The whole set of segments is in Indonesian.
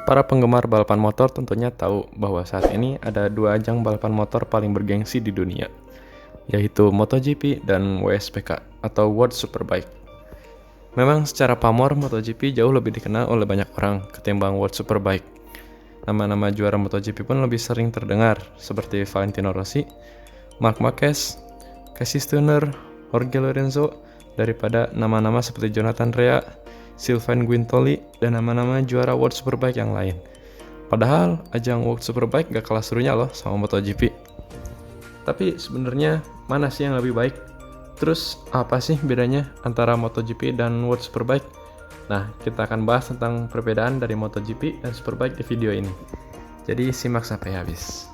Para penggemar balapan motor tentunya tahu bahwa saat ini ada dua ajang balapan motor paling bergengsi di dunia, yaitu MotoGP dan WSBK atau World Superbike. Memang secara pamor MotoGP jauh lebih dikenal oleh banyak orang ketimbang World Superbike. Nama-nama juara MotoGP pun lebih sering terdengar seperti Valentino Rossi, Marc Marquez, Casey Stoner, Jorge Lorenzo daripada nama-nama seperti Jonathan Rea, Sylvain Guintoli, dan nama-nama juara World Superbike yang lain. Padahal ajang World Superbike gak kalah serunya loh sama MotoGP. Tapi sebenarnya mana sih yang lebih baik? Terus apa sih bedanya antara MotoGP dan World Superbike? Nah, kita akan bahas tentang perbedaan dari MotoGP dan Superbike di video ini. Jadi simak sampai habis.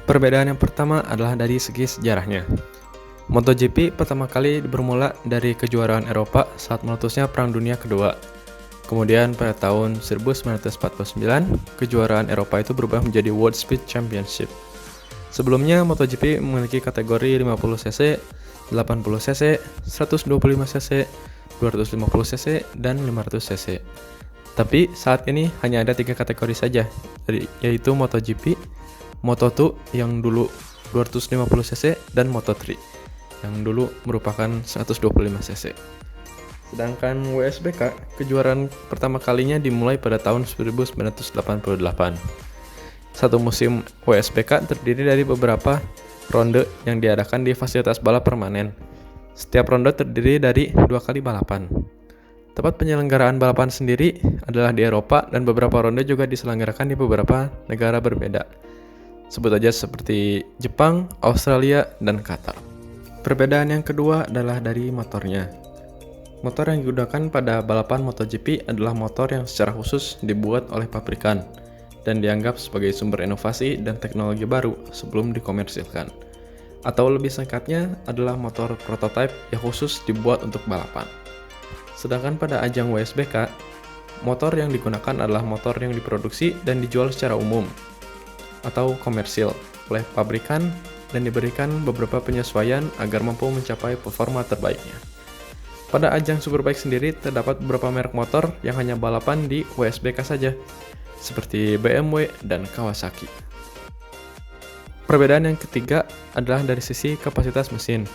Perbedaan yang pertama adalah dari segi sejarahnya. MotoGP pertama kali bermula dari kejuaraan Eropa saat meletusnya Perang Dunia Kedua. Kemudian pada tahun 1949, kejuaraan Eropa itu berubah menjadi World Speed Championship. Sebelumnya MotoGP memiliki kategori 50cc, 80cc, 125cc, 250cc, dan 500cc. Tapi saat ini hanya ada 3 kategori saja, yaitu MotoGP, Moto2 yang dulu 250cc, dan Moto3 yang dulu merupakan 125cc. Sedangkan WSBK, kejuaraan pertama kalinya dimulai pada tahun 1988. Satu musim WSBK terdiri dari beberapa ronde yang diadakan di fasilitas balap permanen. Setiap ronde terdiri dari 2 kali balapan. Tempat penyelenggaraan balapan sendiri adalah di Eropa dan beberapa ronde juga diselenggarakan di beberapa negara berbeda. Sebut aja seperti Jepang, Australia, dan Qatar. Perbedaan yang kedua adalah dari motornya. Motor yang digunakan pada balapan MotoGP adalah motor yang secara khusus dibuat oleh pabrikan dan dianggap sebagai sumber inovasi dan teknologi baru sebelum dikomersilkan. Atau lebih singkatnya adalah motor prototipe yang khusus dibuat untuk balapan. Sedangkan pada ajang WSBK, motor yang digunakan adalah motor yang diproduksi dan dijual secara umum atau komersil oleh pabrikan dan diberikan beberapa penyesuaian agar mampu mencapai performa terbaiknya. Pada ajang Superbike sendiri terdapat beberapa merek motor yang hanya balapan di WSBK saja, seperti BMW dan Kawasaki. Perbedaan yang ketiga adalah dari sisi kapasitas mesin.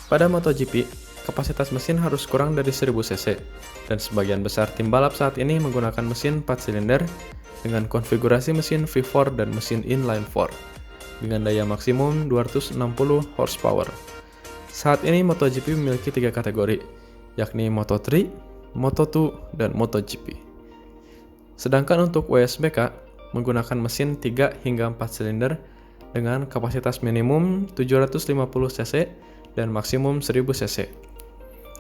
Pada MotoGP, kapasitas mesin harus kurang dari 1000 cc, dan sebagian besar tim balap saat ini menggunakan mesin 4 silinder dengan konfigurasi mesin V4 dan mesin inline 4 dengan daya maksimum 260 horsepower. Saat ini MotoGP memiliki 3 kategori, yakni Moto3, Moto2, dan MotoGP. Sedangkan untuk WSBK menggunakan mesin 3 hingga 4 silinder dengan kapasitas minimum 750 cc dan maksimum 1000 cc.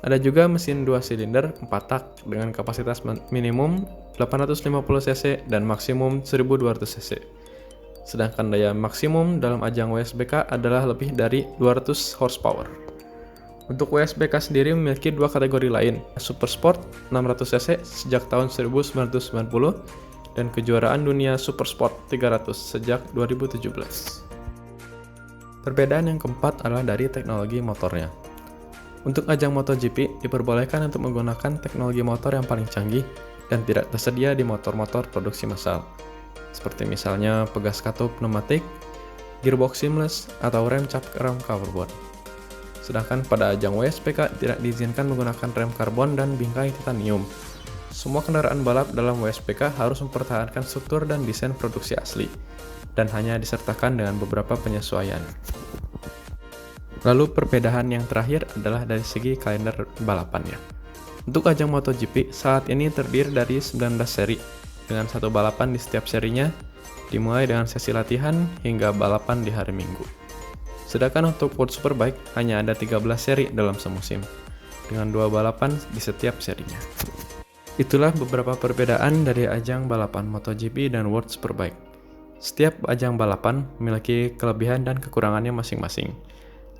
Ada juga mesin 2 silinder 4 tak dengan kapasitas minimum 850 cc dan maksimum 1200 cc. Sedangkan daya maksimum dalam ajang WSBK adalah lebih dari 200 horsepower. Untuk WSBK sendiri memiliki 2 kategori lain, Super Sport 600cc sejak tahun 1990 dan kejuaraan dunia Super Sport 300 sejak 2017. Perbedaan yang keempat adalah dari teknologi motornya. Untuk ajang MotoGP diperbolehkan untuk menggunakan teknologi motor yang paling canggih dan tidak tersedia di motor-motor produksi massal, seperti misalnya pegas katup pneumatik, gearbox seamless, atau rem cap karbon. Sedangkan pada ajang WSBK tidak diizinkan menggunakan rem karbon dan bingkai titanium. Semua kendaraan balap dalam WSBK harus mempertahankan struktur dan desain produksi asli, dan hanya disertakan dengan beberapa penyesuaian. Lalu perbedaan yang terakhir adalah dari segi kalender balapannya. Untuk ajang MotoGP saat ini terdiri dari 19 seri, dengan 1 balapan di setiap serinya, dimulai dengan sesi latihan hingga balapan di hari Minggu. Sedangkan untuk World Superbike hanya ada 13 seri dalam semusim, dengan 2 balapan di setiap serinya. Itulah beberapa perbedaan dari ajang balapan MotoGP dan World Superbike. Setiap ajang balapan memiliki kelebihan dan kekurangannya masing-masing.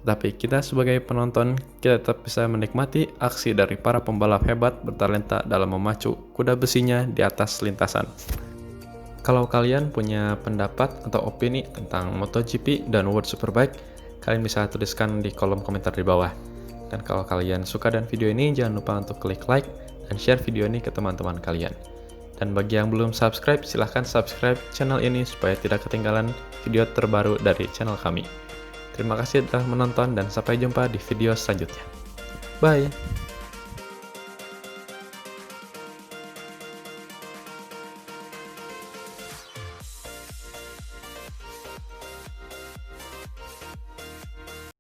Tapi kita sebagai penonton, kita tetap bisa menikmati aksi dari para pembalap hebat bertalenta dalam memacu kuda besinya di atas lintasan. Kalau kalian punya pendapat atau opini tentang MotoGP dan World Superbike, kalian bisa tuliskan di kolom komentar di bawah. Dan kalau kalian suka dengan video ini, jangan lupa untuk klik like dan share video ini ke teman-teman kalian. Dan bagi yang belum subscribe, silahkan subscribe channel ini supaya tidak ketinggalan video terbaru dari channel kami. Terima kasih telah menonton dan sampai jumpa di video selanjutnya. Bye!